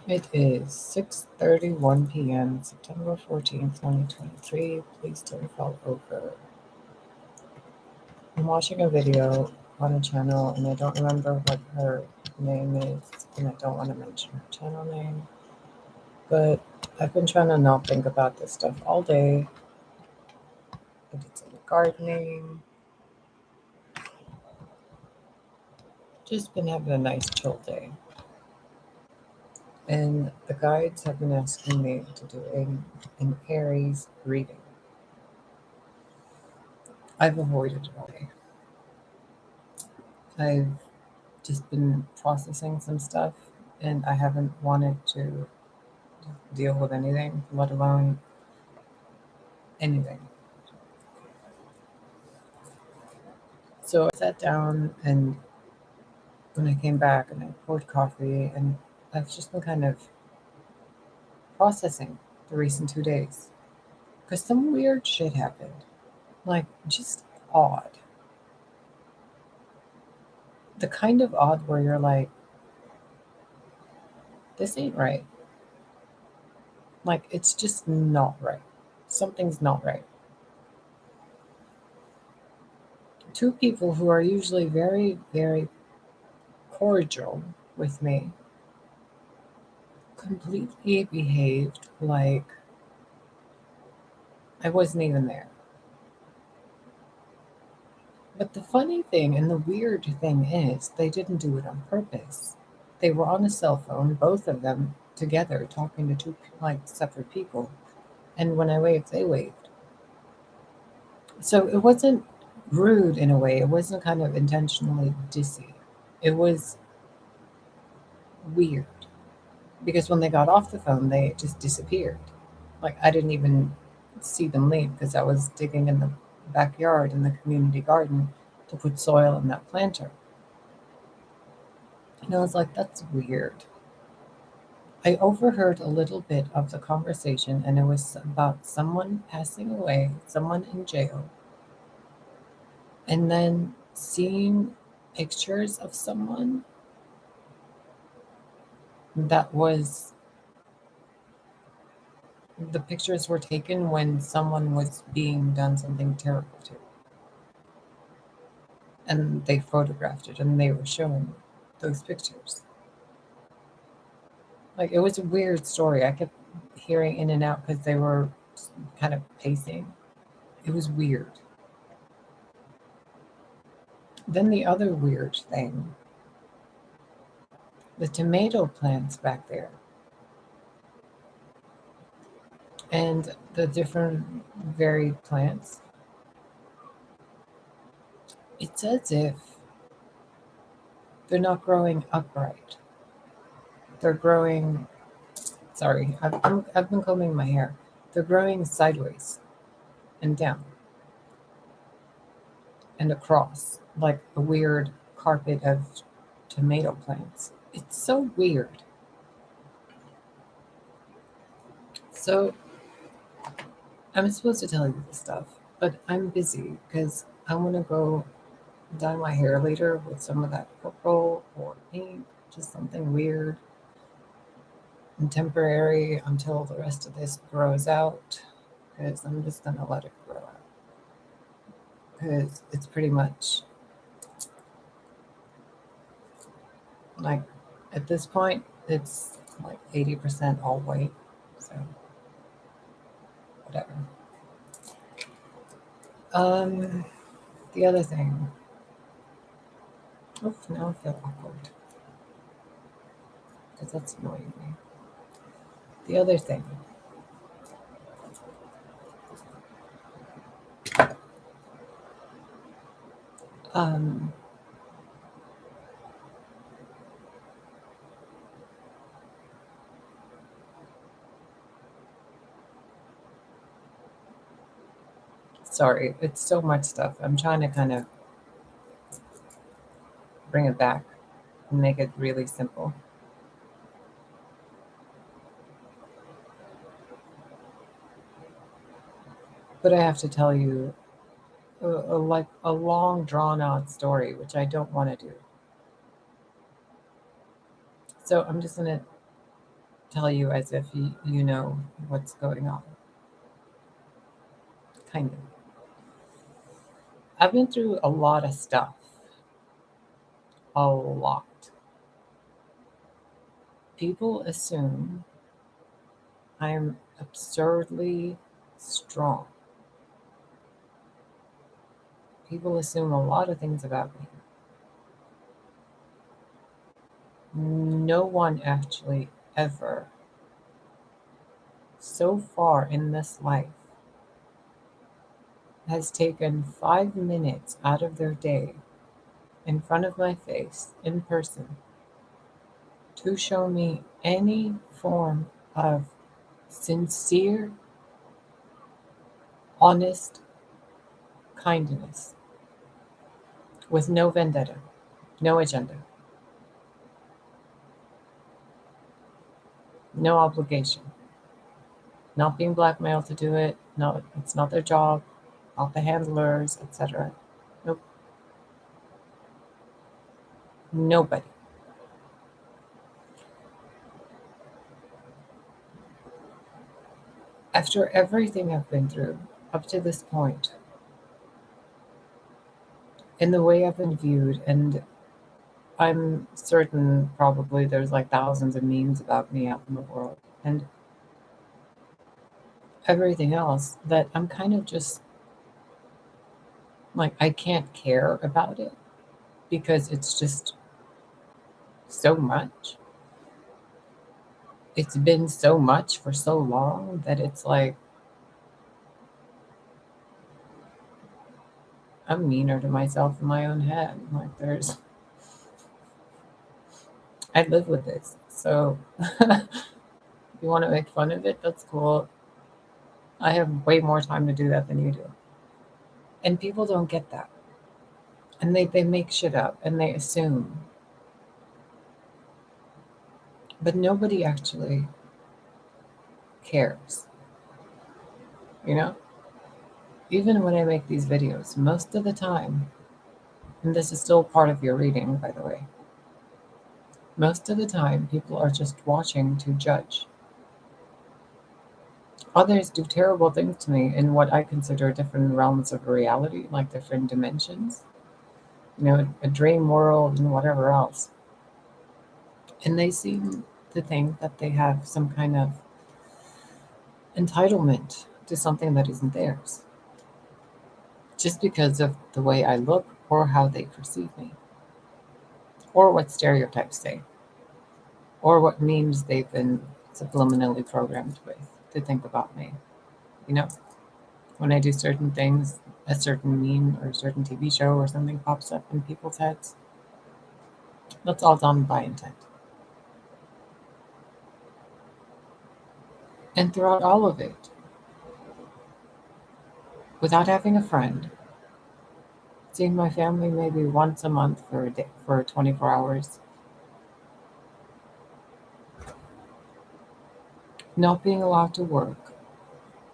It is 6:31 p.m., September 14th, 2023. Please don't fall over. I'm watching a video on a channel and I don't remember what her name is, and I don't want to mention her channel name, but I've been trying to not think about this stuff all day. I did some gardening, just been having a nice chill day. And the guides have been asking me to do an Aries reading. I've avoided it all day. I've just been processing some stuff and I haven't wanted to deal with anything, let alone anything. So I sat down and when I came back and I poured coffee and I've just been kind of processing the recent 2 days because some weird shit happened. Like, just odd. The kind of odd where you're like, this ain't right. Like, it's just not right. Something's not right. Two people who are usually very, very cordial with me completely behaved like I wasn't even there. But the funny thing and the weird thing is, they didn't do it on purpose. They were on a cell phone, both of them together, talking to two like separate people. And when I waved, they waved. So it wasn't rude in a way. It wasn't kind of intentionally dissy. It was weird because when they got off the phone, they just disappeared. Like I didn't even see them leave because I was digging in the backyard in the community garden to put soil in that planter. And I was like, that's weird. I overheard a little bit of the conversation, and it was about someone passing away, someone in jail, and then seeing pictures of someone that was the pictures were taken when someone was being done something terrible to, and they photographed it and they were showing those pictures. Like it was a weird story. I kept hearing in and out because they were kind of pacing. It was weird. Then the other weird thing, the tomato plants back there and the different varied plants, it's as if they're not growing upright. They're growing, sorry, I've been combing my hair. They're growing sideways and down and across like a weird carpet of tomato plants. It's so weird. So I'm supposed to tell you this stuff, but I'm busy because I want to go dye my hair later with some of that purple or pink, just something weird and temporary until the rest of this grows out because I'm just going to let it grow out because it's pretty much like at this point it's like 80% all white, so whatever. Um, the other thing, oof, now I feel awkward because that's annoying me. The other thing, um, sorry, it's so much stuff. I'm trying to kind of bring it back and make it really simple. But I have to tell you like a long drawn out story, which I don't want to do. So I'm just gonna tell you as if you know what's going on. Kind of. I've been through a lot of stuff. A lot. People assume I'm absurdly strong. People assume a lot of things about me. No one actually ever, so far in this life, has taken 5 minutes out of their day in front of my face in person to show me any form of sincere, honest kindness with no vendetta, no agenda, no obligation, not being blackmailed to do it. No, it's not their job, not the handlers, etc. Nope, nobody. After everything I've been through up to this point, in the way I've been viewed, and I'm certain probably there's like thousands of memes about me out in the world, and everything else, that I'm kind of just like, I can't care about it because it's just so much. It's been so much for so long that it's like I'm meaner to myself in my own head. Like, I live with this. So you want to make fun of it? That's cool. I have way more time to do that than you do. And people don't get that. And they make shit up and they assume. But nobody actually cares. You know? Even when I make these videos, most of the time, and this is still part of your reading, by the way, most of the time people are just watching to judge. Others do terrible things to me in what I consider different realms of reality, like different dimensions, a dream world and whatever else. And they seem to think that they have some kind of entitlement to something that isn't theirs, just because of the way I look or how they perceive me, or what stereotypes say, or what memes they've been subliminally programmed with to think about me. You know, when I do certain things, a certain meme or a certain TV show or something pops up in people's heads, that's all done by intent. And throughout all of it, without having a friend, seeing my family maybe once a month for a day, for 24 hours, not being allowed to work,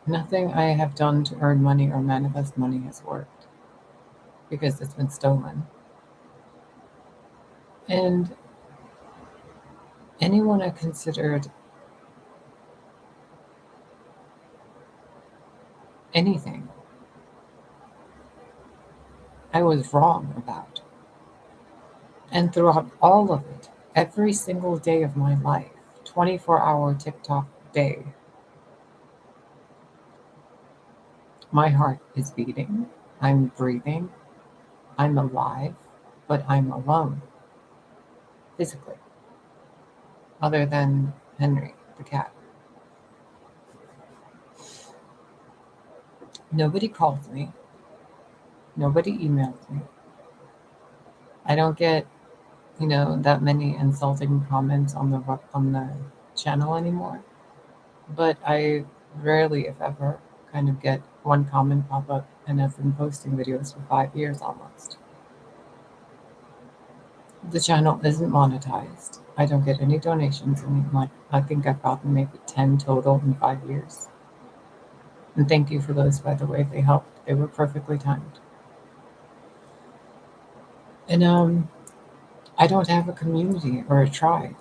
nothing I have done to earn money or manifest money has worked because it's been stolen. And anyone I considered anything, I was wrong about. And throughout all of it, every single day of my life, 24-hour TikTok day, my heart is beating, I'm breathing, I'm alive, but I'm alone, physically, other than Henry, the cat. Nobody calls me, nobody emails me. I don't get, that many insulting comments on the channel anymore. But I rarely, if ever, kind of get one comment pop up, and I've been posting videos for 5 years almost. The channel isn't monetized. I don't get any donations, and like I think I've gotten maybe 10 total in 5 years. And thank you for those, by the way. They helped. They were perfectly timed. And I don't have a community or a tribe.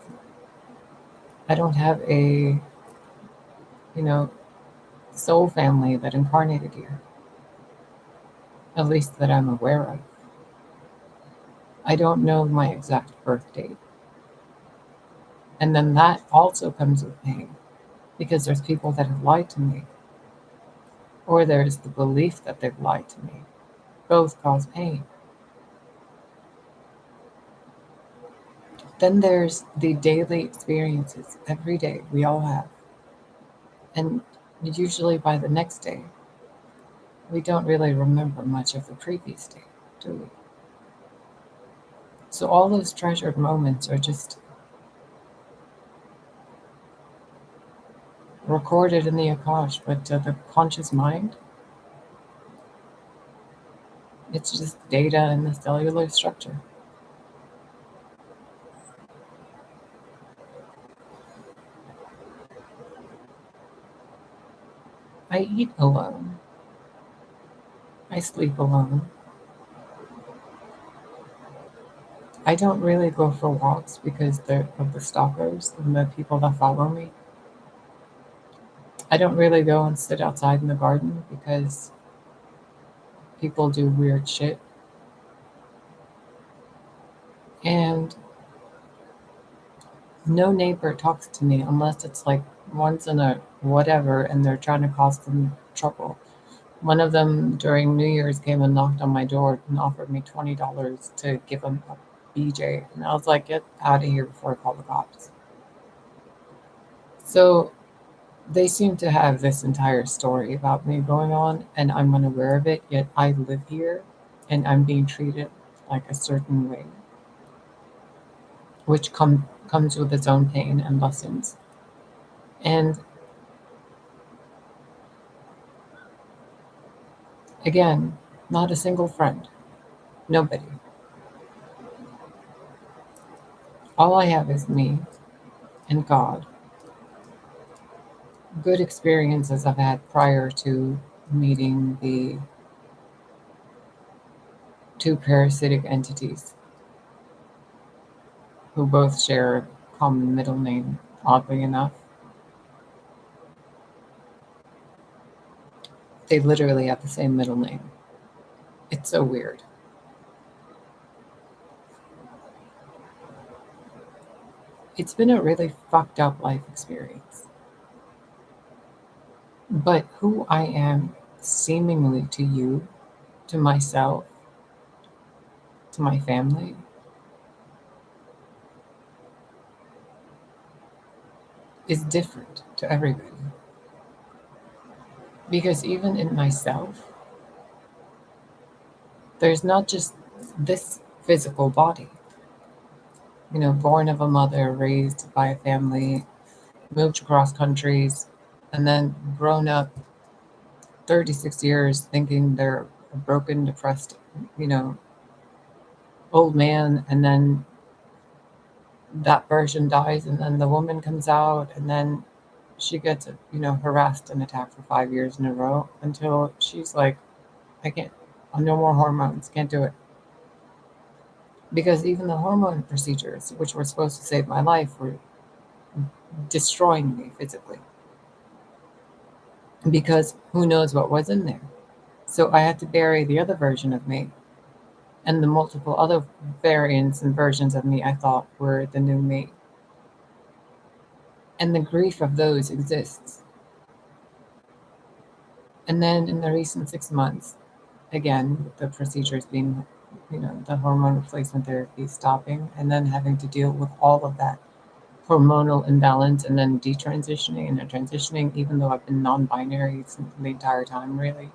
I don't have a, you know, soul family that incarnated here, at least that I'm aware of. I don't know my exact birth date. And then that also comes with pain because there's people that have lied to me, or there's the belief that they've lied to me. Both cause pain. Then there's the daily experiences every day we all have. And usually by the next day, we don't really remember much of the previous day, do we? So all those treasured moments are just recorded in the Akash, but to the conscious mind, it's just data in the cellular structure. I eat alone. I sleep alone. I don't really go for walks because they're of the stalkers and the people that follow me. I don't really go and sit outside in the garden because people do weird shit. And no neighbor talks to me unless it's like once in a whatever and they're trying to cause them trouble. One of them during New Year's came and knocked on my door and offered me $20 to give him a BJ. And I was like, get out of here before I call the cops. So they seem to have this entire story about me going on, and I'm unaware of it, yet I live here and I'm being treated like a certain way, which comes with its own pain and lessons. And again, not a single friend, nobody. All I have is me and God. Good experiences I've had prior to meeting the two parasitic entities who both share a common middle name, oddly enough. They literally have the same middle name. It's so weird. It's been a really fucked up life experience. But who I am, seemingly to you, to myself, to my family, is different to everybody. Because even in myself, there's not just this physical body. Born of a mother, raised by a family, moved across countries, and then grown up 36 years thinking they're a broken, depressed, you know, old man, and then that version dies, and then the woman comes out, and then she gets, harassed and attacked for 5 years in a row until she's like, I can't, no more hormones, can't do it. Because even the hormone procedures, which were supposed to save my life, were destroying me physically. Because who knows what was in there. So I had to bury the other version of me and the multiple other variants and versions of me I thought were the new me. And the grief of those exists. And then in the recent 6 months, again, with the procedures being, the hormone replacement therapy stopping, and then having to deal with all of that hormonal imbalance, and then detransitioning and then transitioning, even though I've been non-binary the entire time, really.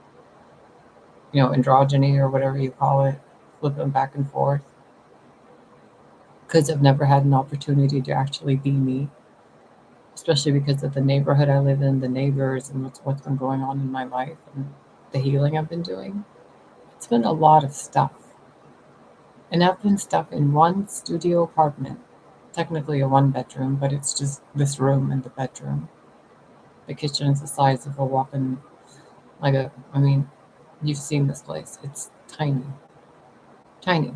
Androgyny or whatever you call it, flipping back and forth. Because I've never had an opportunity to actually be me, especially because of the neighborhood I live in, the neighbors, and what's been going on in my life, and the healing I've been doing. It's been a lot of stuff. And I've been stuck in one studio apartment, technically a one bedroom, but it's just this room and the bedroom. The kitchen is the size of a walk-in, I mean, you've seen this place. It's tiny, tiny.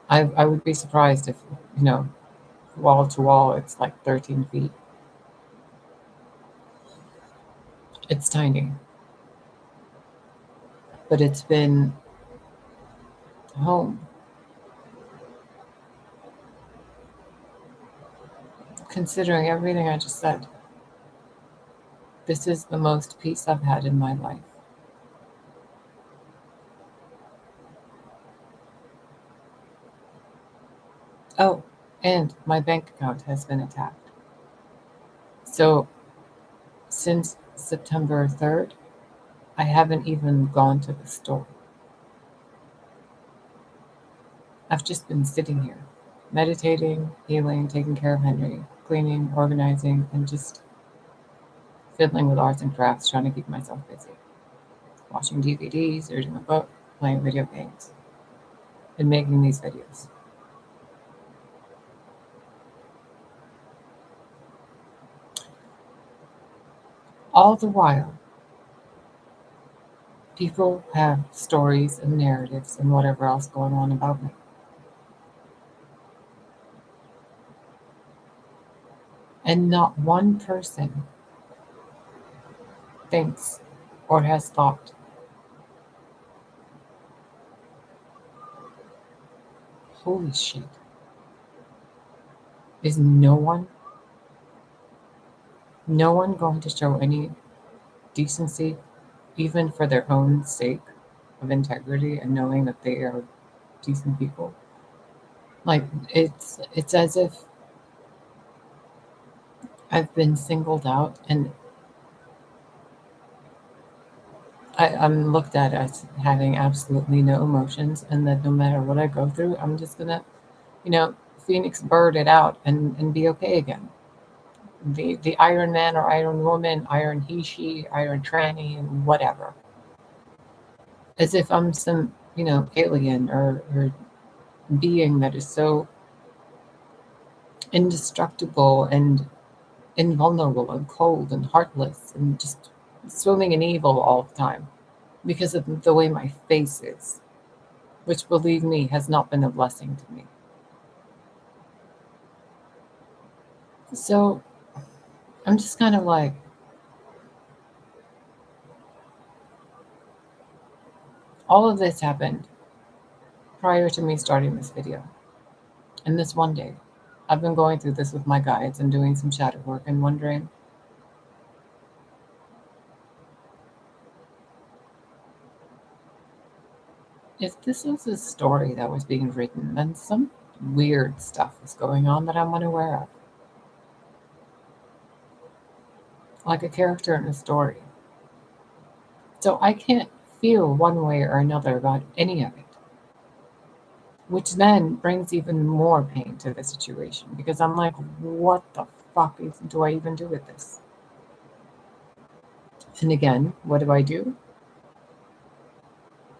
I would be surprised if, you know, wall to wall, it's like 13 feet. It's tiny, but it's been home. Considering everything I just said, this is the most peace I've had in my life. Oh, and my bank account has been attacked. So since September 3rd, I haven't even gone to the store. I've just been sitting here, meditating, healing, taking care of Henry, cleaning, organizing, and just fiddling with arts and crafts, trying to keep myself busy. Watching DVDs, reading a book, playing video games, and making these videos. All the while, people have stories and narratives and whatever else going on about me. And not one person thinks or has thought, holy shit, is no one going to show any decency, even for their own sake of integrity and knowing that they are decent people? Like it's as if I've been singled out and I'm looked at as having absolutely no emotions, and that no matter what I go through, I'm just gonna, Phoenix bird it out and be okay again. The Iron Man or Iron Woman, Iron he, she, Iron tranny, and whatever. As if I'm some, alien or being that is so indestructible and invulnerable and cold and heartless and just swimming in evil all the time because of the way my face is, which, believe me, has not been a blessing to me. So I'm just kind of like, all of this happened prior to me starting this video. And this one day, I've been going through this with my guides and doing some shadow work and wondering, if this was a story that was being written, then some weird stuff is going on that I'm unaware of. Like a character in a story. So I can't feel one way or another about any of it, which then brings even more pain to the situation because I'm like, what the fuck do I even do with this? And again, what do I do?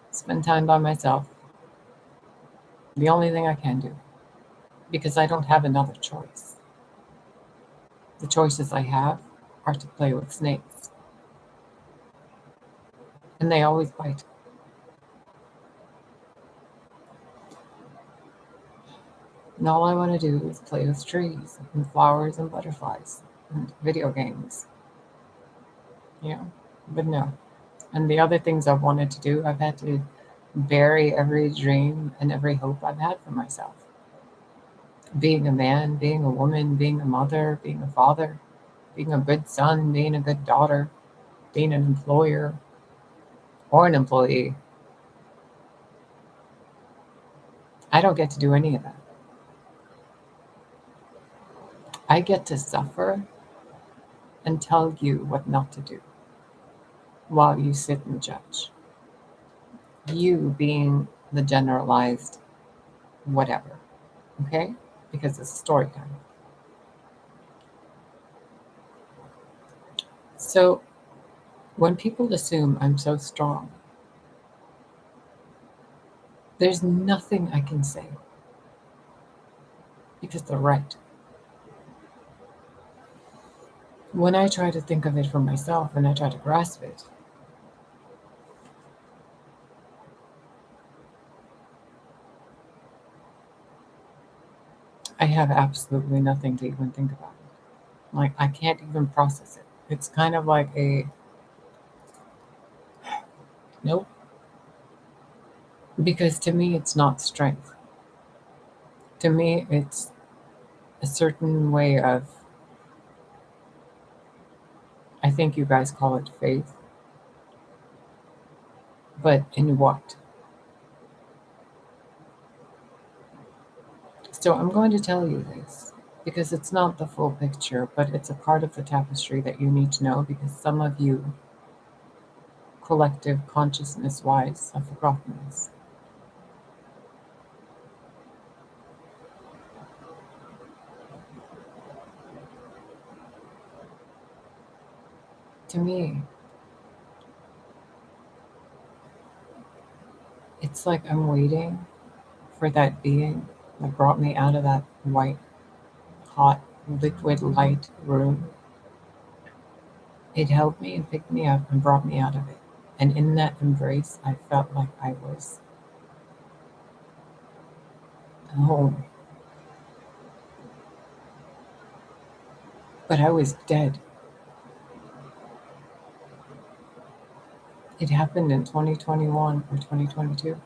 Spend time by myself. The only thing I can do, because I don't have another choice. The choices I have are to play with snakes, and they always bite. And all I want to do is play with trees and flowers and butterflies and video games. But no. And the other things I've wanted to do, I've had to bury every dream and every hope I've had for myself. Being a man, being a woman, being a mother, being a father, being a good son, being a good daughter, being an employer or an employee. I don't get to do any of that. I get to suffer and tell you what not to do while you sit and judge. You being the generalized whatever, okay? Because it's story time. So when people assume I'm so strong, there's nothing I can say because they're right. When I try to think of it for myself and I try to grasp it, I have absolutely nothing to even think about it. Like, I can't even process it. It's kind of like a nope, because to me, it's not strength. To me, it's a certain way of, I think you guys call it faith, but in what? So I'm going to tell you this because it's not the full picture, but it's a part of the tapestry that you need to know because some of you, collective consciousness wise, have forgotten this. To me, it's like I'm waiting for that being that brought me out of that white, hot, liquid light room. It held me and picked me up and brought me out of it. And in that embrace, I felt like I was home, but I was dead. It happened in 2021 or 2022.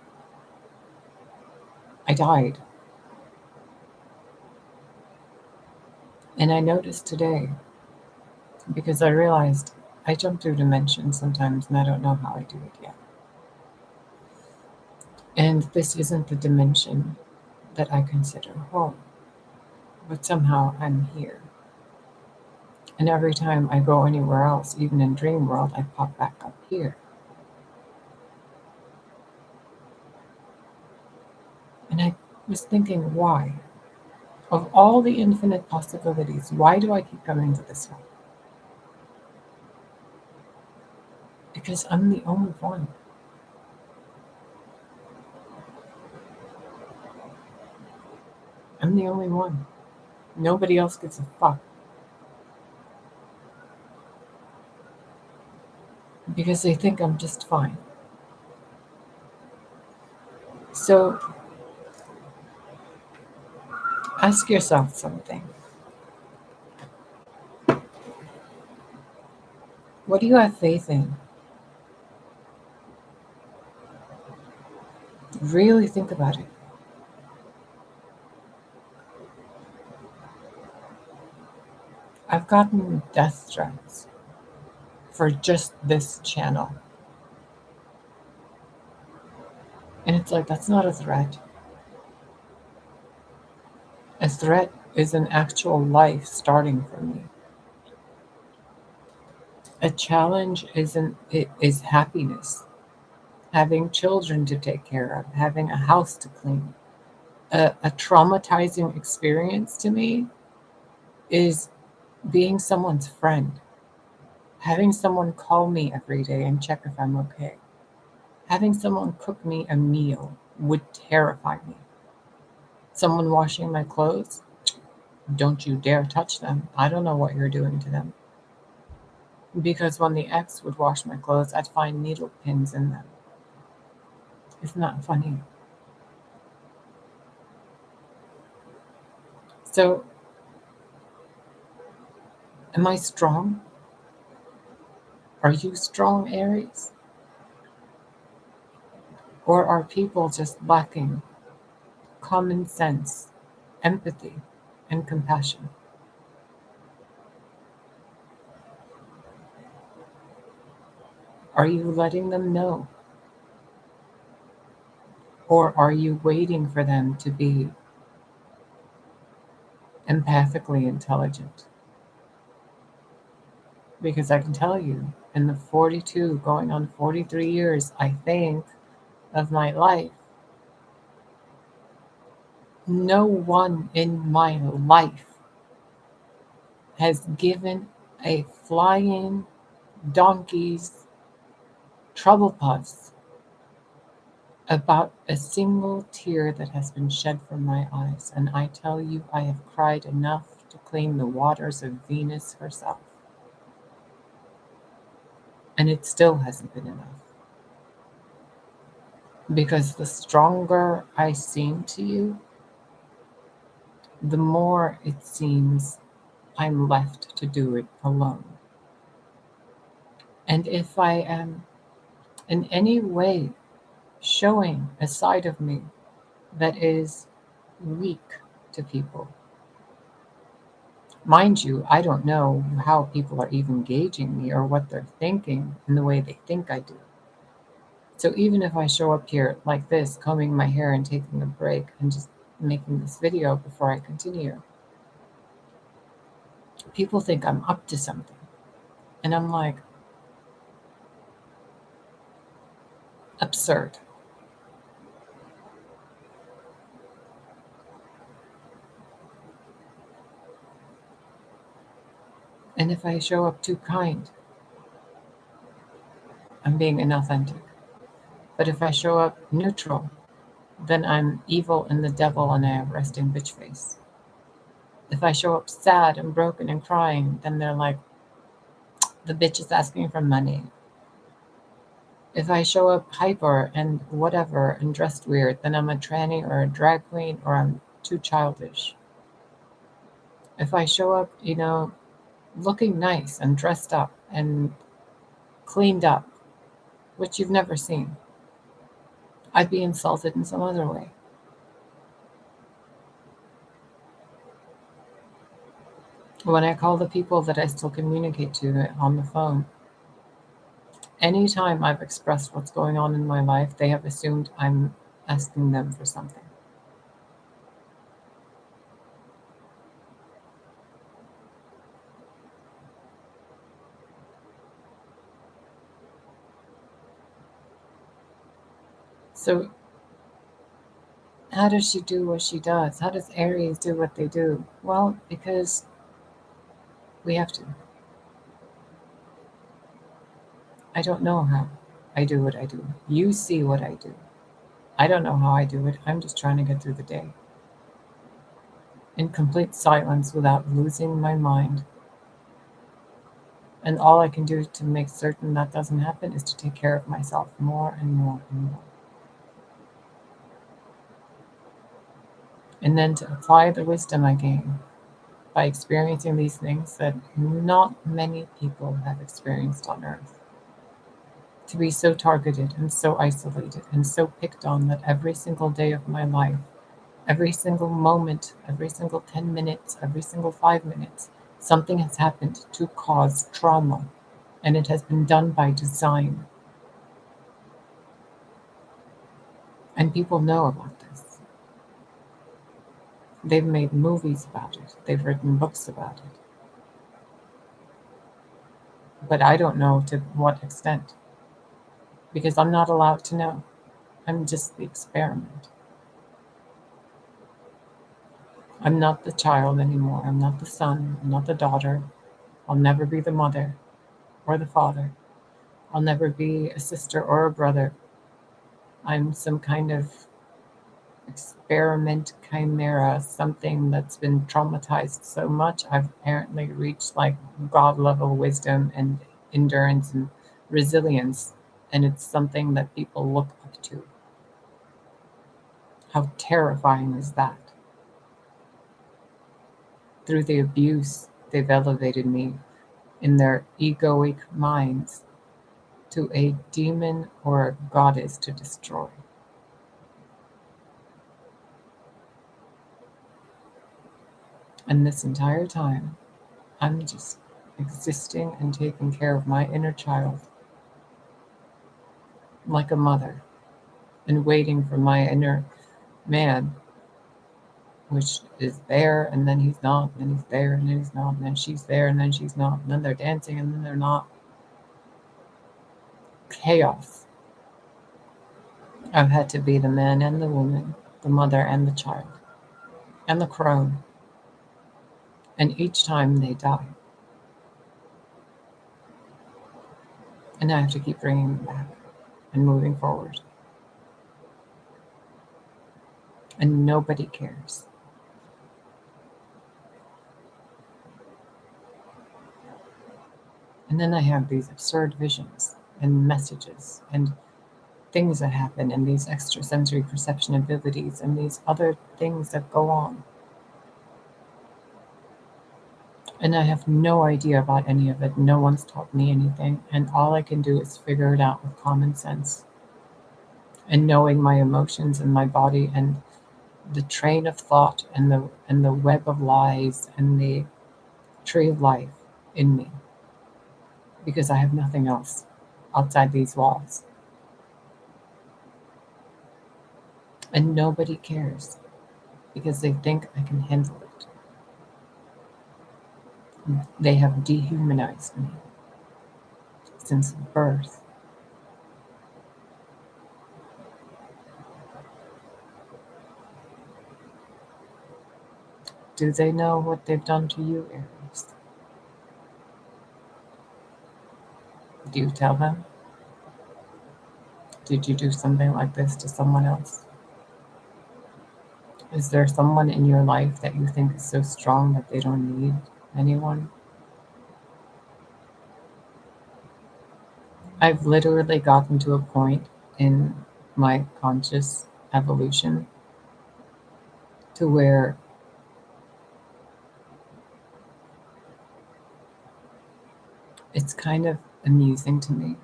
I died. And I noticed today because I realized I jump through dimensions sometimes and I don't know how I do it yet. And this isn't the dimension that I consider home, but somehow I'm here. And every time I go anywhere else, even in dream world, I pop back up here. And I was thinking, why? Of all the infinite possibilities, why do I keep coming to this one? Because I'm the only one. I'm the only one. Nobody else gives a fuck. Because they think I'm just fine. So ask yourself something. What do you have faith in? Really think about it. I've gotten death threats for just this channel. And it's like, that's not a threat. A threat is an actual life starting for me. A challenge is happiness, having children to take care of, having a house to clean. A traumatizing experience to me is being someone's friend, having someone call me every day and check if I'm okay. Having someone cook me a meal would terrify me. Someone washing my clothes, don't you dare touch them. I don't know what you're doing to them. Because when the ex would wash my clothes, I'd find needle pins in them. Isn't that funny? So, am I strong? Are you strong, Aries? Or are people just lacking common sense, empathy, and compassion? Are you letting them know? Or are you waiting for them to be empathically intelligent? Because I can tell you, in the 42, going on 43 years, I think, of my life, no one in my life has given a flying donkey's trouble puffs about a single tear that has been shed from my eyes. And I tell you, I have cried enough to clean the waters of Venus herself. And it still hasn't been enough. Because the stronger I seem to you, the more it seems I'm left to do it alone. And if I am in any way showing a side of me that is weak to people, mind you, I don't know how people are even gauging me or what they're thinking in the way they think I do. So even if I show up here like this, combing my hair and taking a break and just making this video before I continue, people think I'm up to something. And I'm like, absurd. And if I show up too kind, I'm being inauthentic. But if I show up neutral, then I'm evil and the devil and I have resting bitch face. If I show up sad and broken and crying, then they're like, the bitch is asking for money. If I show up hyper and whatever and dressed weird, then I'm a tranny or a drag queen or I'm too childish. If I show up, looking nice and dressed up and cleaned up, which you've never seen, I'd be insulted in some other way. When I call the people that I still communicate to on the phone, anytime I've expressed what's going on in my life, they have assumed I'm asking them for something. So, how does she do what she does? How does Aries do what they do? Well, because we have to. I don't know how I do what I do. You see what I do. I don't know how I do it. I'm just trying to get through the day in complete silence without losing my mind. And all I can do to make certain that doesn't happen is to take care of myself more and more and more. And then to apply the wisdom I gain by experiencing these things that not many people have experienced on earth. To be so targeted and so isolated and so picked on that every single day of my life, every single moment, every single 10 minutes, every single 5 minutes, something has happened to cause trauma. And it has been done by design. And people know about this. They've made movies about it. They've written books about it. But I don't know to what extent. Because I'm not allowed to know. I'm just the experiment. I'm not the child anymore. I'm not the son. I'm not the daughter. I'll never be the mother or the father. I'll never be a sister or a brother. I'm some kind of experiment chimera, something that's been traumatized so much. I've apparently reached like God level wisdom and endurance and resilience. And it's something that people look up to. How terrifying is that? Through the abuse, they've elevated me in their egoic minds to a demon or a goddess to destroy. And this entire time, I'm just existing and taking care of my inner child like a mother and waiting for my inner man, which is there and then he's not, and then he's there and then he's not, and then she's there and then she's not, and then they're dancing and then they're not. Chaos. I've had to be the man and the woman, the mother and the child, and the crone. And each time they die. And I have to keep bringing them back and moving forward. And nobody cares. And then I have these absurd visions and messages and things that happen and these extrasensory perception abilities and these other things that go on. And I have no idea about any of it. No one's taught me anything. And all I can do is figure it out with common sense and knowing my emotions and my body and the train of thought and the web of lies and the tree of life in me, because I have nothing else outside these walls. And nobody cares because they think I can handle it. They have dehumanized me since birth. Do they know what they've done to you, Aries? Do you tell them? Did you do something like this to someone else? Is there someone in your life that you think is so strong that they don't need anyone? I've literally gotten to a point in my conscious evolution to where it's kind of amusing to me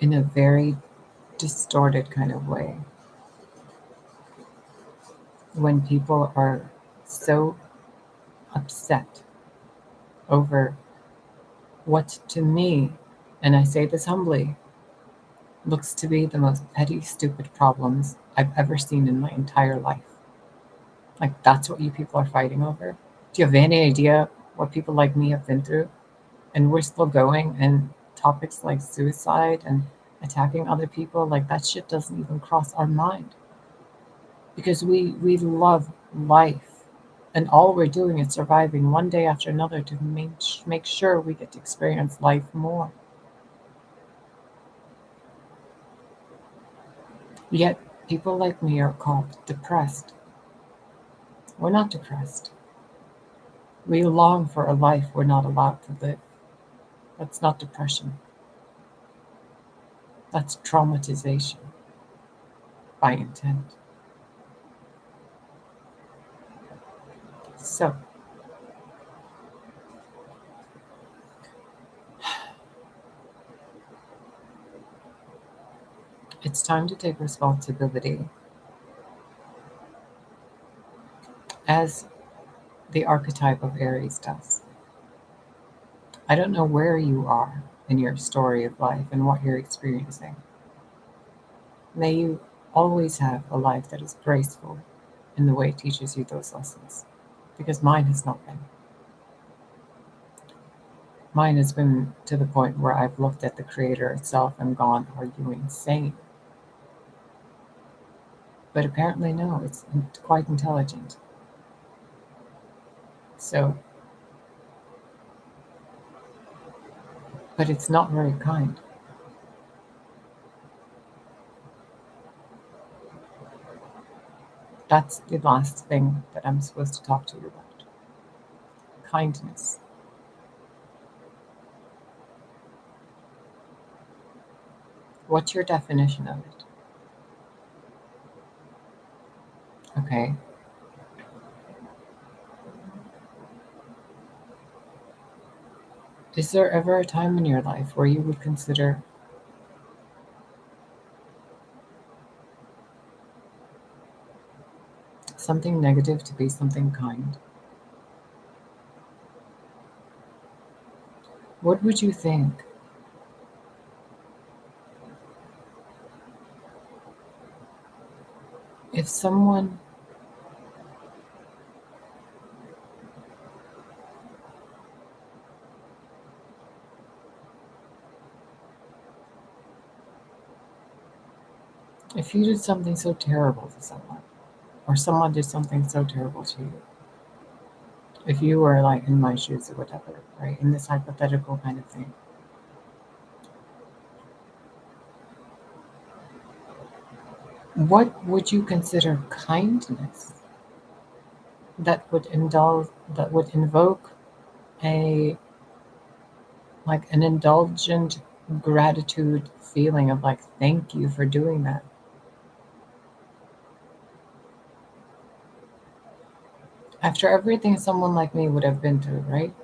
in a very distorted kind of way when people are so upset over what to me, and I say this humbly, looks to be the most petty, stupid problems I've ever seen in my entire life. Like, that's what you people are fighting over? Do you have any idea what people like me have been through? And we're still going, and topics like suicide and attacking other people, like that shit doesn't even cross our mind because we love life, and all we're doing is surviving one day after another to make sure we get to experience life more. Yet people like me are called depressed. We're not depressed. We long for a life we're not allowed to live. That's not depression. That's traumatization by intent. So it's time to take responsibility as the archetype of Aries does. I don't know where you are in your story of life and what you're experiencing. May you always have a life that is graceful in the way it teaches you those lessons, because mine has not been. Mine has been to the point where I've looked at the creator itself and gone, are you insane? But apparently, no, it's quite intelligent. So, but it's not very kind. That's the last thing that I'm supposed to talk to you about. Kindness. What's your definition of it? Okay. Is there ever a time in your life where you would consider something negative to be something kind? What would you think if someone, if you did something so terrible to someone, or someone did something so terrible to you? If you were like in my shoes or whatever, right? In this hypothetical kind of thing, what would you consider kindness that would that would invoke a like an indulgent gratitude feeling of like, thank you for doing that? After everything someone like me would have been through, right?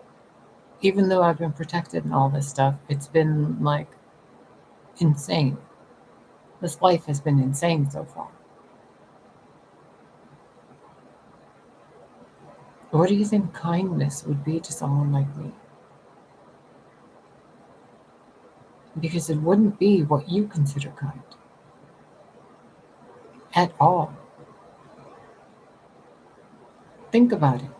Even though I've been protected and all this stuff, it's been like insane. This life has been insane so far. What do you think kindness would be to someone like me? Because it wouldn't be what you consider kind at all. Think about it.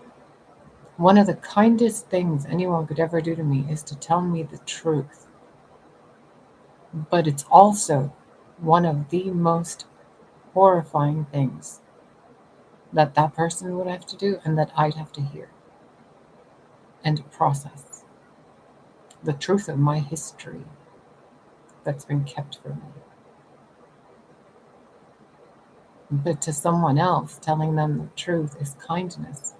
One of the kindest things anyone could ever do to me is to tell me the truth. But it's also one of the most horrifying things that that person would have to do and that I'd have to hear and process. The truth of my history that's been kept from me. But to someone else, telling them the truth is kindness.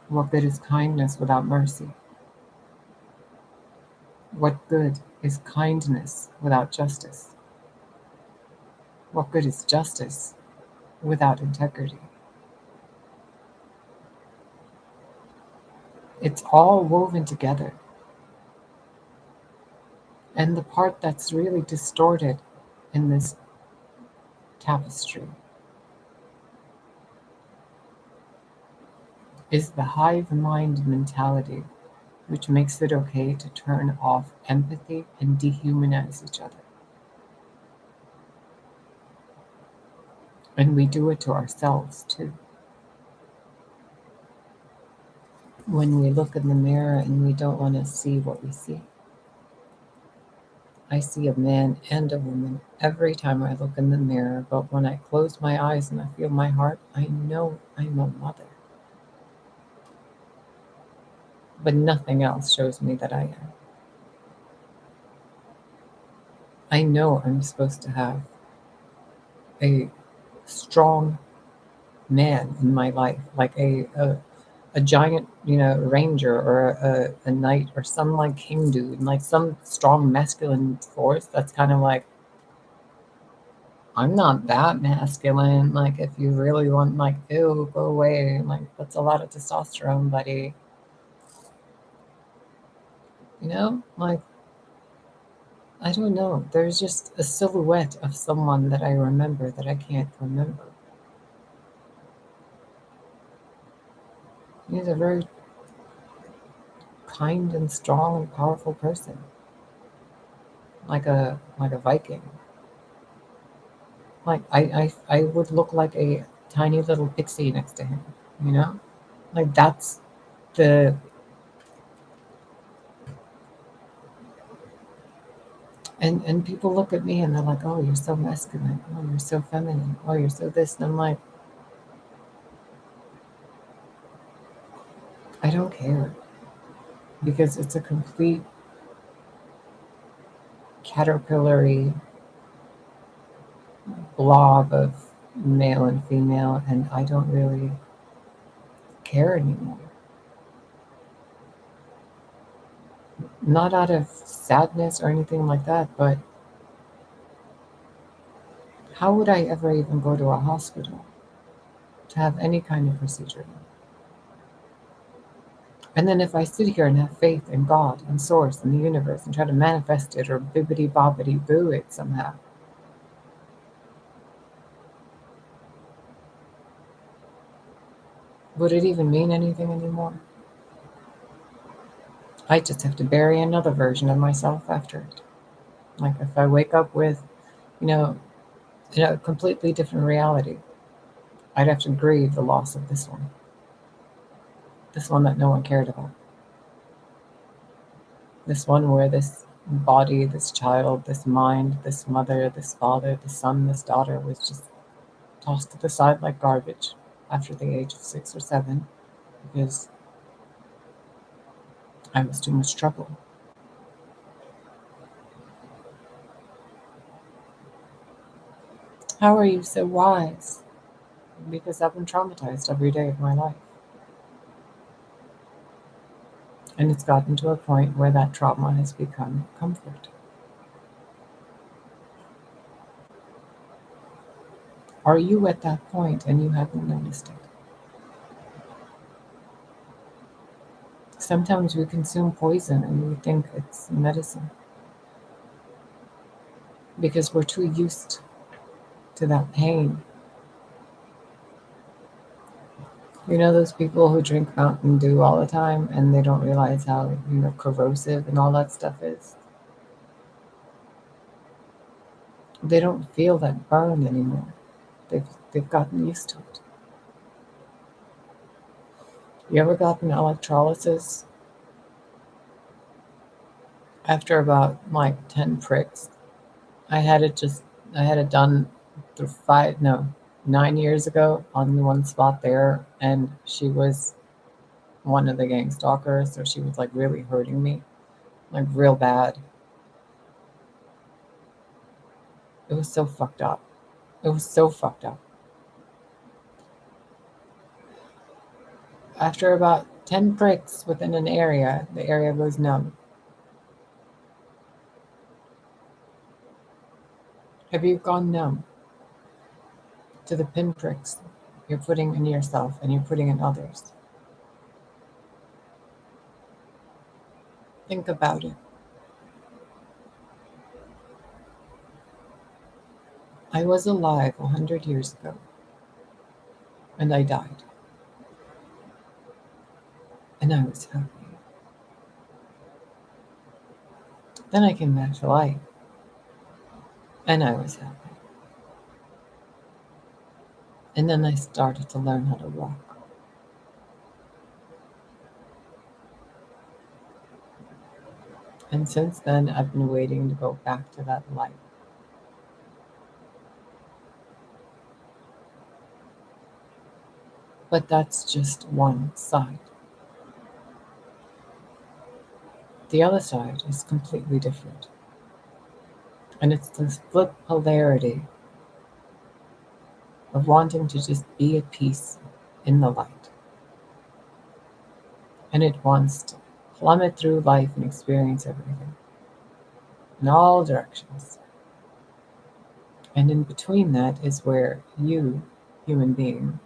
What good is kindness without mercy? What good is kindness without justice? What good is justice without integrity? It's all woven together. And the part that's really distorted in this tapestry is the hive mind mentality, which makes it okay to turn off empathy and dehumanize each other. And we do it to ourselves too. When we look in the mirror and we don't want to see what we see. I see a man and a woman every time I look in the mirror, but when I close my eyes and I feel my heart, I know I'm a mother. But nothing else shows me that I am. I know I'm supposed to have a strong man in my life, like a giant, ranger or a knight or some like king dude, and like some strong masculine force that's kind of like, I'm not that masculine. Like, if you really want, like, ew, go away. Like, that's a lot of testosterone, buddy. Like, I don't know. There's just a silhouette of someone that I remember that I can't remember. He's a very kind and strong and powerful person, like a Viking. Like I would look like a tiny little pixie next to him, you know? Like that's the and people look at me and they're like, "Oh, you're so masculine. Oh, you're so feminine. Oh, you're so this." And I'm like, I don't care because it's a complete caterpillary blob of male and female, and I don't really care anymore. Not out of sadness or anything like that, but how would I ever even go to a hospital to have any kind of procedure done? And then if I sit here and have faith in God and Source and the universe and try to manifest it or bibbity bobbity boo it somehow, would it even mean anything anymore? I just have to bury another version of myself after it. Like if I wake up with, you know, a completely different reality, I'd have to grieve the loss of this one that no one cared about, this one where this body, this child, this mind, this mother, this father, this son, this daughter was just tossed to the side like garbage after the age of 6 or 7 because I was too much trouble. How are you so wise? Because I've been traumatized every day of my life. And it's gotten to a point where that trauma has become comfort. Are you at that point and you haven't noticed it? Sometimes we consume poison and we think it's medicine because we're too used to that pain. You know those people who drink Mountain Dew all the time and they don't realize how, corrosive and all that stuff is? They don't feel that burn anymore. They've gotten used to it. You ever gotten electrolysis after about like 10 pricks? I had it just, I had it done through 9 years ago on the one spot there, and she was one of the gang stalkers, so she was like really hurting me, like real bad. It was so fucked up. It was so fucked up. After about 10 pricks within an area, the area goes numb. Have you gone numb to the pinpricks you're putting in yourself and you're putting in others? Think about it. I was alive 100 years ago and I died, and I was happy. Then I came back to life and I was happy. And then I started to learn how to walk. And since then, I've been waiting to go back to that life. But that's just one side. The other side is completely different. And it's this flip polarity of wanting to just be at peace in the light. And it wants to plummet through life and experience everything in all directions. And in between that is where you, human being,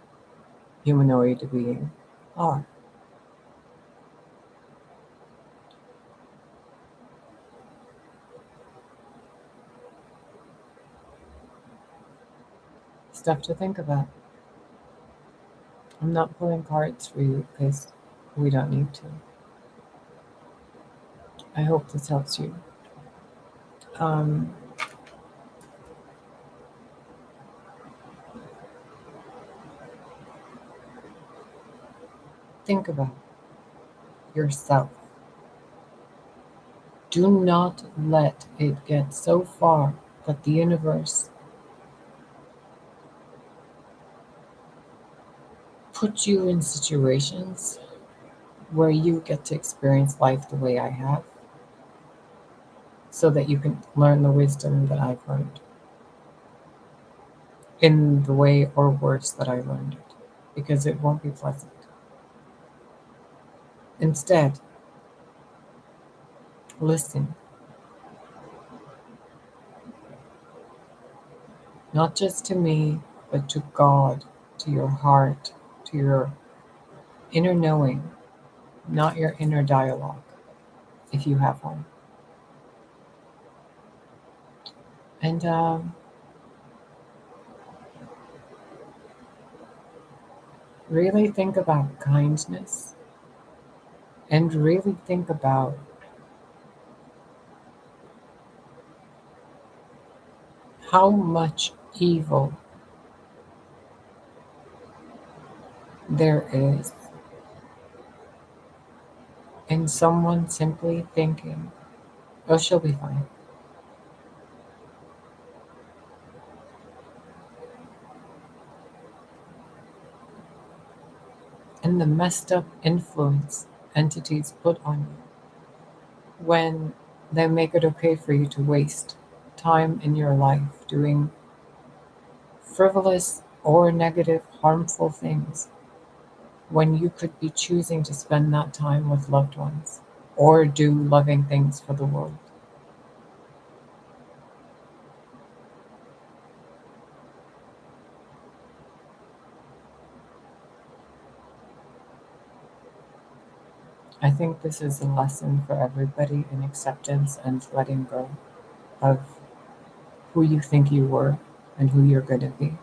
humanoid being, are. Stuff to think about. I'm not pulling cards for you because we don't need to. I hope this helps you. Um, think about yourself. Do not let it get so far that the universe puts you in situations where you get to experience life the way I have, so that you can learn the wisdom that I've learned in the way or words that I learned it, because it won't be pleasant. Instead, listen, not just to me, but to God, to your heart, to your inner knowing, not your inner dialogue, if you have one. And really think about kindness, and really think about how much evil there is in someone simply thinking, oh, she'll be fine. And the messed up influence entities put on you when they make it okay for you to waste time in your life doing frivolous or negative, harmful things when you could be choosing to spend that time with loved ones or do loving things for the world. I think this is a lesson for everybody in acceptance and letting go of who you think you were and who you're going to be.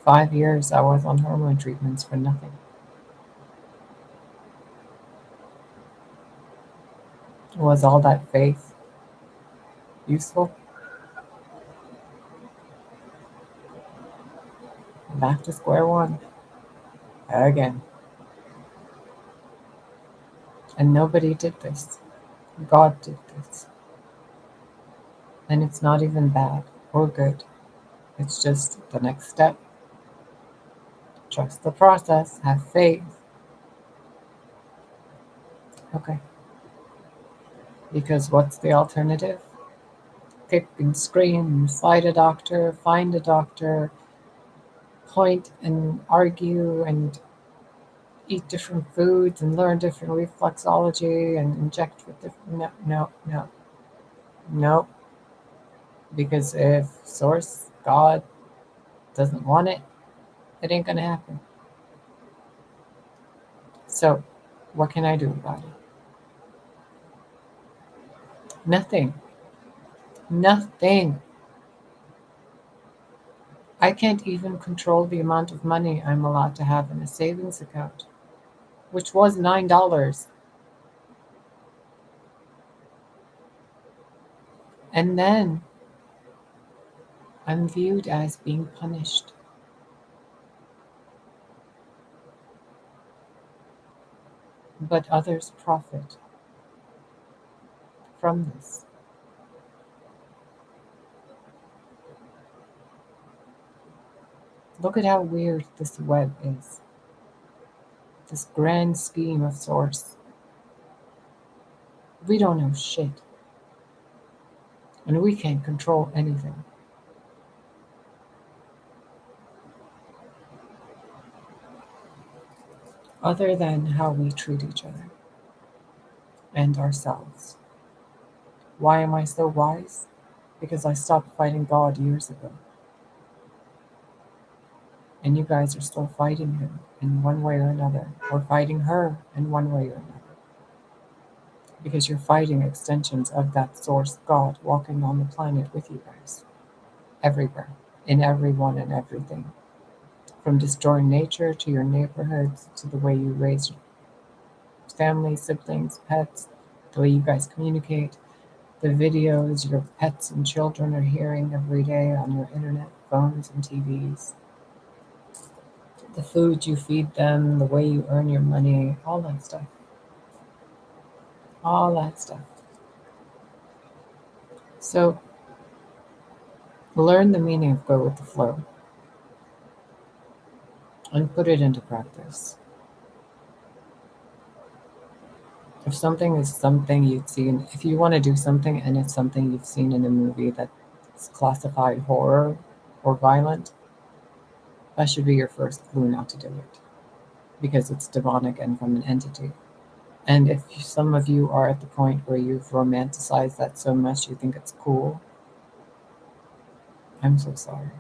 5 years I was on hormone treatments for nothing. Was all that faith useful? Back to square one again. And nobody did this. God did this. And it's not even bad or good. It's just the next step. Trust the process. Have faith. Okay. Because what's the alternative? Kick and scream, fight a doctor, find a doctor, point and argue and eat different foods and learn different reflexology and inject with different. No, no, no, no. Because if Source, God, doesn't want it, it ain't gonna happen. So, what can I do about it? Nothing. Nothing. I can't even control the amount of money I'm allowed to have in a savings account, which was $9. And then I'm viewed as being punished. But others profit from this. Look at how weird this web is. This grand scheme of Source. We don't know shit. And we can't control anything. Other than how we treat each other and ourselves. Why am I so wise? Because I stopped fighting God years ago. And you guys are still fighting him in one way or another, or fighting her in one way or another. Because you're fighting extensions of that source God walking on the planet with you guys. Everywhere, in everyone and everything. From destroying nature to your neighborhoods to the way you raise family, siblings, pets, the way you guys communicate, the videos your pets and children are hearing every day on your internet, phones, and TVs, the food you feed them, the way you earn your money, all that stuff. All that stuff. So learn the meaning of go with the flow and put it into practice. If something is something you've seen, if you want to do something and it's something you've seen in a movie that's classified horror or violent, that should be your first clue not to do it because it's demonic and from an entity. And if some of you are at the point where you've romanticized that so much you think it's cool, I'm so sorry.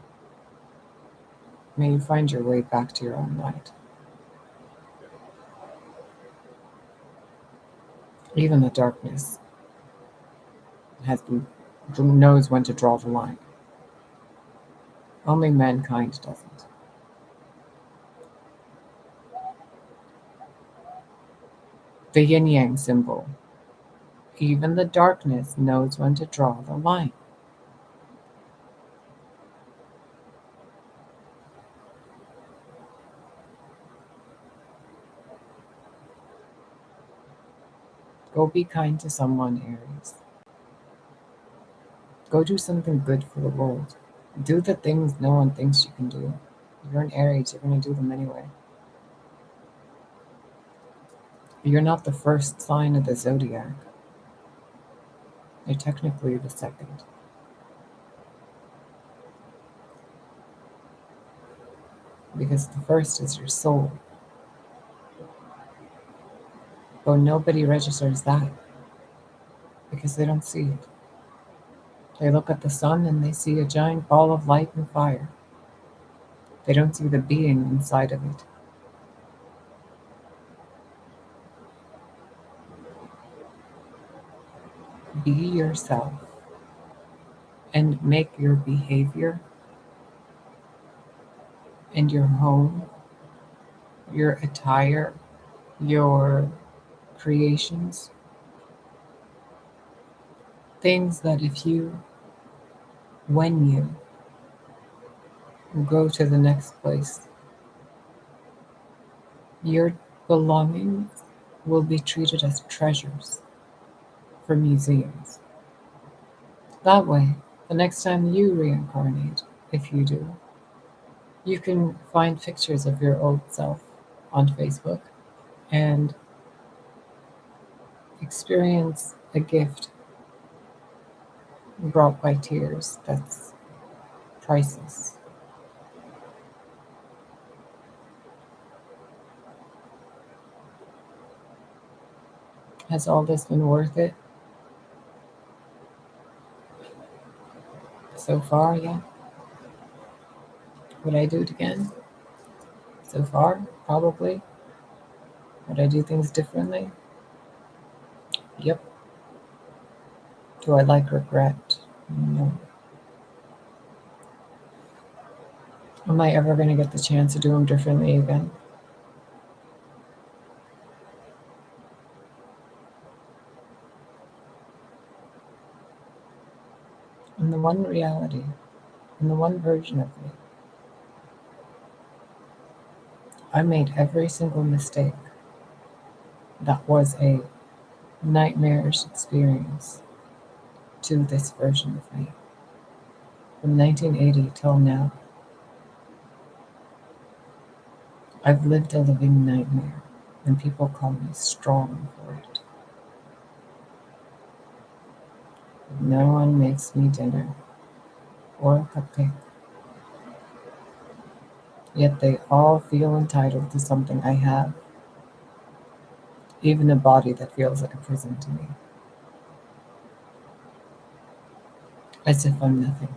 May you find your way back to your own light. Even the darkness knows when to draw the line. Only mankind doesn't. The yin yang symbol. Even the darkness knows when to draw the line. Go be kind to someone, Aries. Go do something good for the world. Do the things no one thinks you can do. You're an Aries, you're going to do them anyway. You're not the first sign of the zodiac. You're technically the second. Because the first is your soul. But nobody registers that because they don't see it. They look at the sun and they see a giant ball of light and fire. They don't see the being inside of it. Be yourself and make your behavior and your home, your attire, your creations, things that if you, when you go to the next place, your belongings will be treated as treasures for museums. That way, the next time you reincarnate, if you do, you can find pictures of your old self on Facebook and experience a gift brought by tears that's priceless. Has all this been worth it so far? Yeah. Would I do it again? So far? Probably. Would I do things differently? Yep. Do I like regret? No. Am I ever going to get the chance to do them differently again? In the one reality, in the one version of me, I made every single mistake that was a nightmarish experience to this version of me. From 1980 till now, I've lived a living nightmare, and people call me strong for it. No one makes me dinner or a cupcake, yet they all feel entitled to something I have, even a body that feels like a prison to me, as if I'm nothing.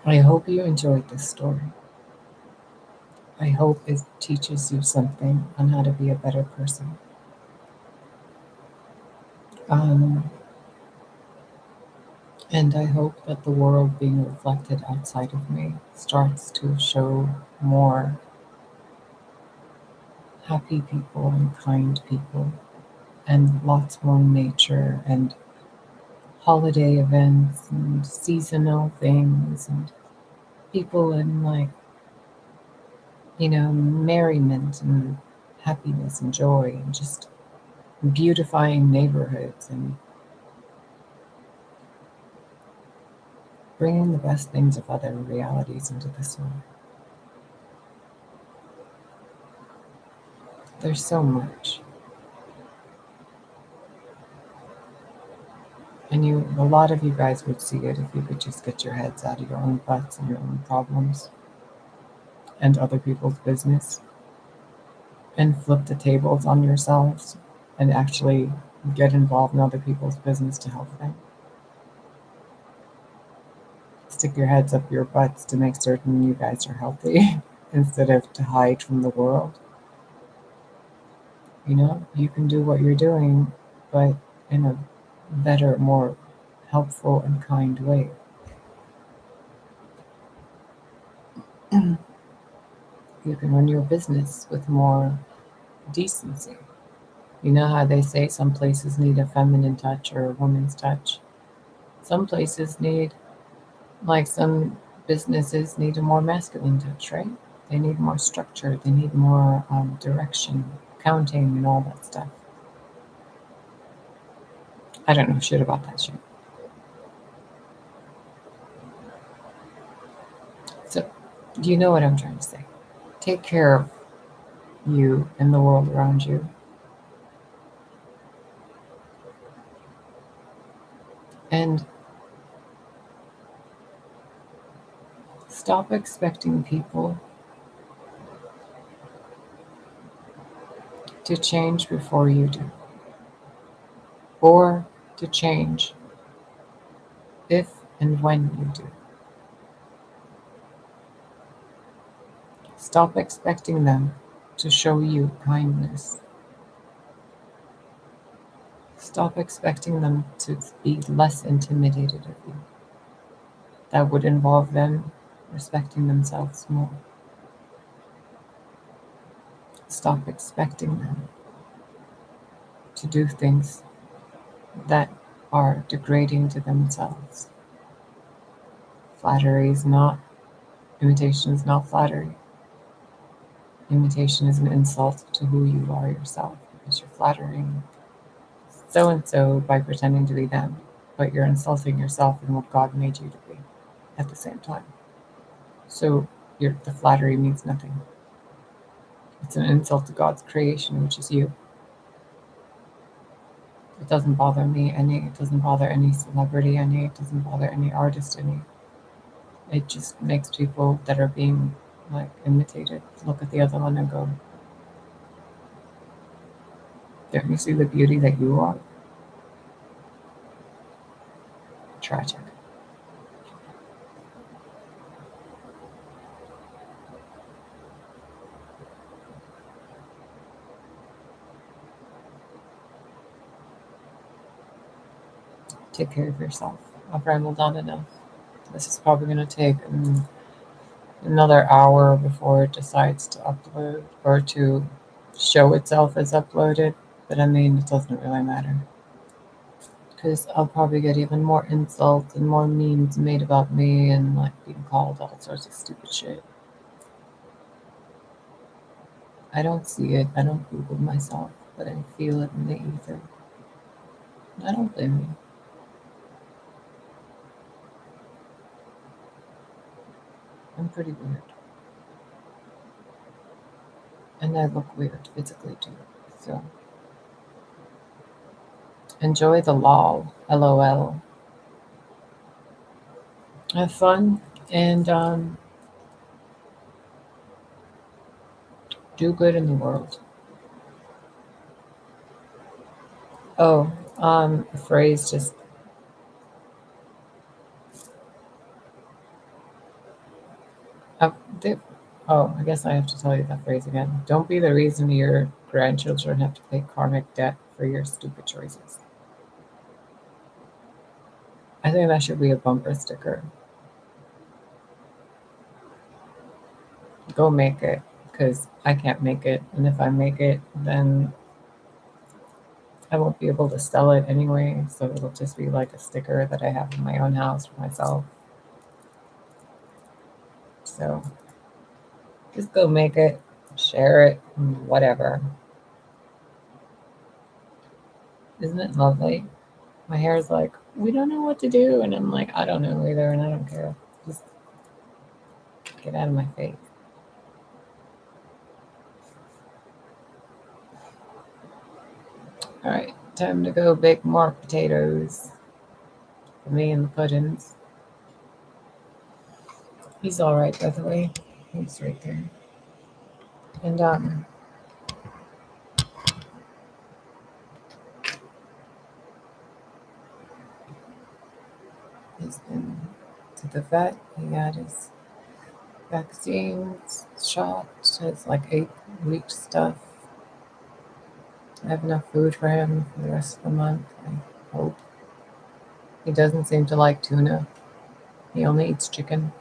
I hope you enjoyed this story. I hope it teaches you something on how to be a better person. Um, and I hope that the world being reflected outside of me starts to show more happy people and kind people, and lots more nature and holiday events and seasonal things and people in like, merriment and happiness and joy and just beautifying neighborhoods and bringing the best things of other realities into this one. There's so much. And a lot of you guys would see it if you could just get your heads out of your own butts and your own problems and other people's business and flip the tables on yourselves and actually get involved in other people's business to help them. Stick your heads up your butts to make certain you guys are healthy instead of to hide from the world. You can do what you're doing, but in a better, more helpful and kind way. You can run your business with more decency. You know how they say some places need a feminine touch or a woman's touch? Some places need, like some businesses need a more masculine touch, right? They need more structure, they need more direction, counting, and all that stuff. I don't know shit about that shit. So, you know what I'm trying to say. Take care of you and the world around you. And stop expecting people to change before you do, or to change if and when you do. Stop expecting them to show you kindness. Stop expecting them to be less intimidated of you. That would involve them respecting themselves more. Stop expecting them to do things that are degrading to themselves. Flattery is not, imitation is not flattery. Imitation is an insult to who you are yourself because you're flattering so and so by pretending to be them, but you're insulting yourself and what God made you to be at the same time. So the flattery means nothing. It's an insult to God's creation, which is you. It doesn't bother me any. It doesn't bother any celebrity any. It doesn't bother any artist any. It just makes people that are being like imitated look at the other one and go, "Don't you see the beauty that you are?" Tragic. Take care of yourself. I've rambled on enough. This is probably going to take another hour before it decides to upload or to show itself as uploaded. But I mean, it doesn't really matter. Because I'll probably get even more insults and more memes made about me and like being called all sorts of stupid shit. I don't see it. I don't Google myself, but I feel it in the ether. I don't blame you. I'm pretty weird. And I look weird physically too. So enjoy the lol. LOL. Have fun and do good in the world. Oh, a phrase just uh, they, oh, I guess I have to tell you that phrase again. Don't be the reason your grandchildren have to pay karmic debt for your stupid choices. I think that should be a bumper sticker. Go make it, because I can't make it. And if I make it, then I won't be able to sell it anyway. So it'll just be like a sticker that I have in my own house for myself. So just go make it, share it, whatever. Isn't it lovely? My hair is like, we don't know what to do. And I'm like, I don't know either. And I don't care. Just get out of my face. All right, time to go bake more potatoes for me and the puddings. He's all right, by the way. He's right there. And he's been to the vet. He had his vaccines shot. His like 8-week stuff. I have enough food for him for the rest of the month. I hope. He doesn't seem to like tuna. He only eats chicken.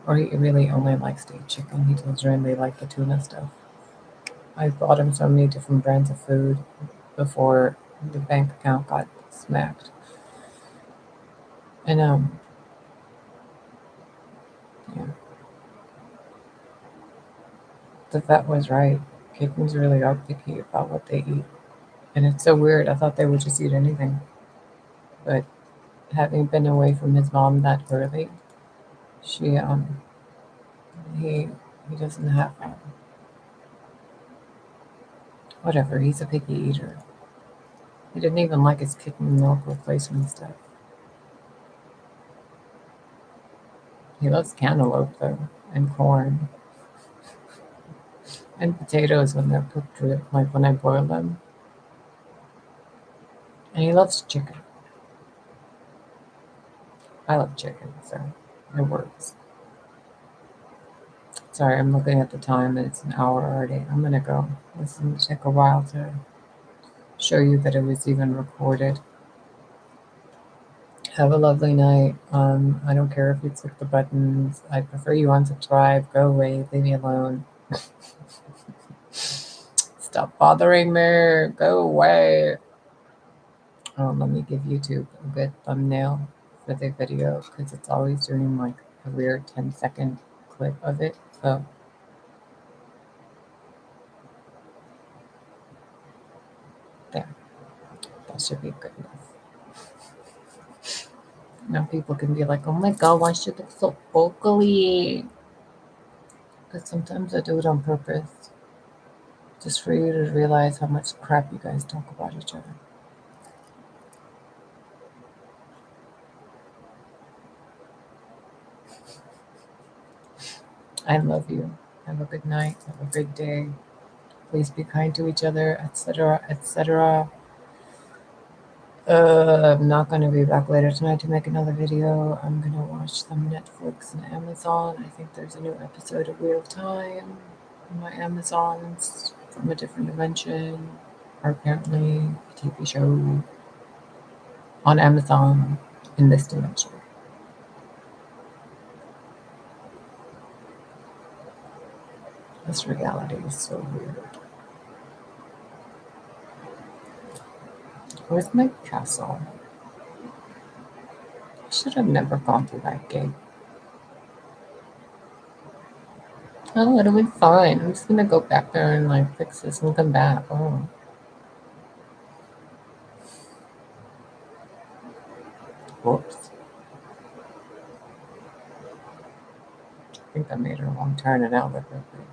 Or he really only likes to eat chicken. He doesn't really like the tuna stuff. I bought him so many different brands of food before the bank account got smacked. And yeah, the vet was right. Kittens really are picky about what they eat. And it's so weird. I thought they would just eat anything. But having been away from his mom that early, she he doesn't have whatever. He's a picky eater. He didn't even like his kitten milk replacement stuff. He loves cantaloupe though, and corn, and potatoes when they're cooked, like when I boil them. And he loves chicken. I love chicken, so it works. Sorry, I'm looking at the time and it's an hour already. I'm gonna go. This is gonna take a while to show you that it was even recorded. Have a lovely night. I don't care if you click the buttons. I prefer you unsubscribe. Go away. Leave me alone. Stop bothering me. Go away. Let me give YouTube a good thumbnail for the video because it's always doing like a weird 10-second clip of it. So there, that should be good enough. Now people can be like, oh my god, why should look so vocally? Because sometimes I do it on purpose. Just for you to realize how much crap you guys talk about each other. I love you. Have a good night. Have a good day. Please be kind to each other, etc., etc. I'm not going to be back later tonight to make another video. I'm going to watch some Netflix and Amazon. I think there's a new episode of Wheel of Time on my Amazons from a different dimension, or apparently a TV show on Amazon in this dimension. This reality is so weird. Where's my castle? I should have never gone through that gate. Oh, it'll be fine. I'm just gonna go back there and like fix this and come back. Oh, whoops. I think I made a wrong turn and now look at me.